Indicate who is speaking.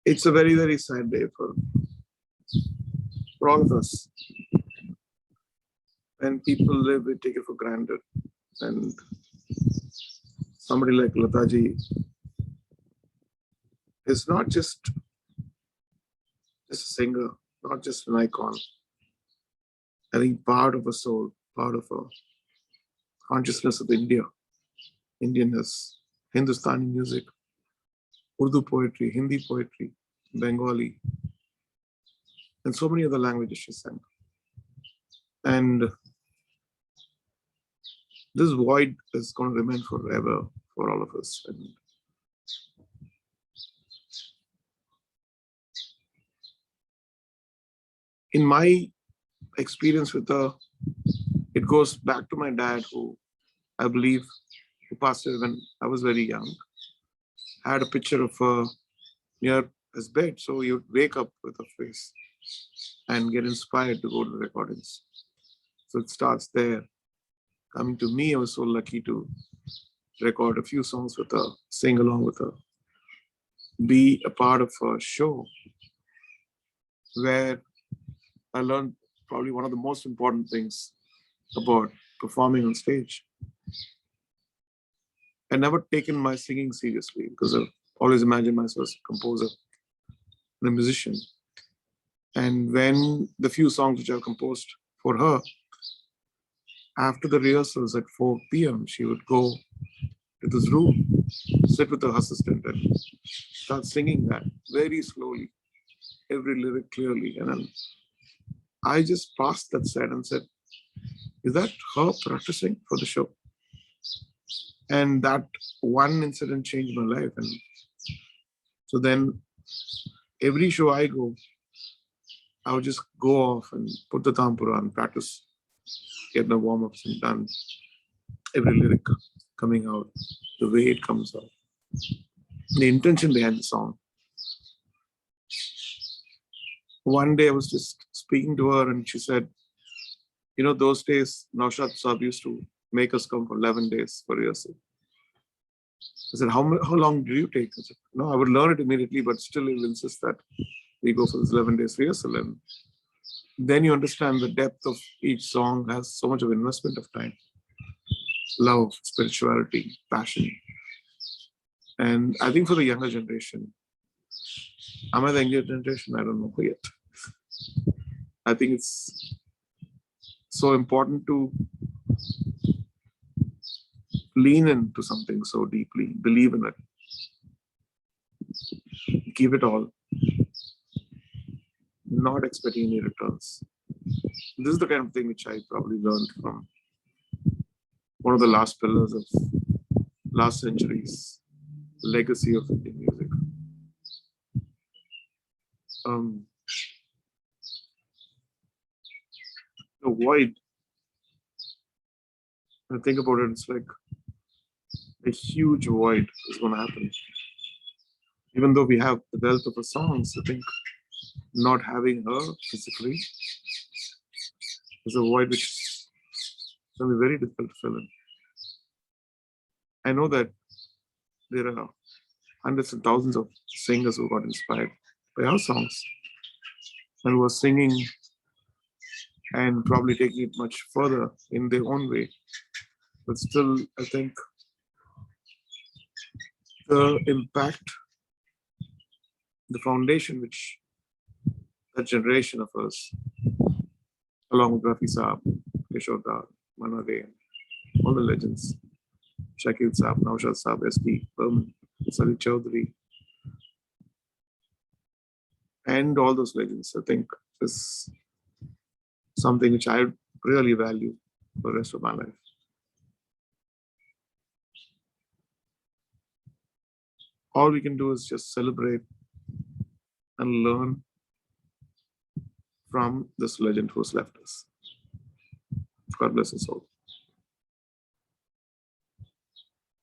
Speaker 1: It's a very, very sad day for all of us. When people live, we take it for granted. And somebody like Lataji is not just a singer, not just an icon. I think part of a soul, part of a consciousness of India, Indianness, Hindustani music, Urdu poetry, Hindi poetry, Bengali, and so many other languages she sang. And this void is going to remain forever for all of us. And in my experience with her, it goes back to my dad, who I believe who passed away when I was very young. I had a picture of her near his bed, so he would wake up with her face and get inspired to go to the recordings. So it starts there. Coming to me, I was so lucky to record a few songs with her, sing along with her, be a part of a show where I learned probably one of the most important things about performing on stage. I never taken my singing seriously because I've always imagined myself as a composer and a musician. And when the few songs which I've composed for her, after the rehearsals at 4 p.m., she would go to this room, sit with her assistant and start singing that very slowly, every lyric clearly. And then I just passed that set and said, is that her practicing for the show? And that one incident changed my life. And so then every show I go, I would just go off and put the tampura and practice, get the warm-ups and done every lyric coming out, the way it comes out, the intention behind the song. One day I was just speaking to her and she said, you know, those days Naushad Saab used to make us come for 11 days for rehearsal. I said, how long do you take? I said, no, I would learn it immediately, but still he will insist that we go for this 11 days rehearsal. And then you understand the depth of each song has so much of investment of time, love, spirituality, passion. And I think for the younger generation, am I the younger generation? I don't know yet. I think it's so important to lean into something so deeply, believe in it, give it all, not expecting any returns. This is the kind of thing which I probably learned from one of the last pillars of last century's legacy of Indian music. The void, when I think about it, it's like a huge void is going to happen. Even though we have the wealth of her songs, I think not having her physically is a void which is going to be very difficult to fill in. I know that there are hundreds and thousands of singers who got inspired by our songs and who are singing and probably taking it much further in their own way. But still, I think the impact, the foundation which that generation of us, along with Rafi Saab, Kishore Da, Manade, all the legends, Shakil Saab, Naushad Saab, S.P. Burman, Sali Chaudhary, and all those legends, I think is something which I really value for the rest of my life. All we can do is just celebrate and learn from this legend who's left us. God bless us all.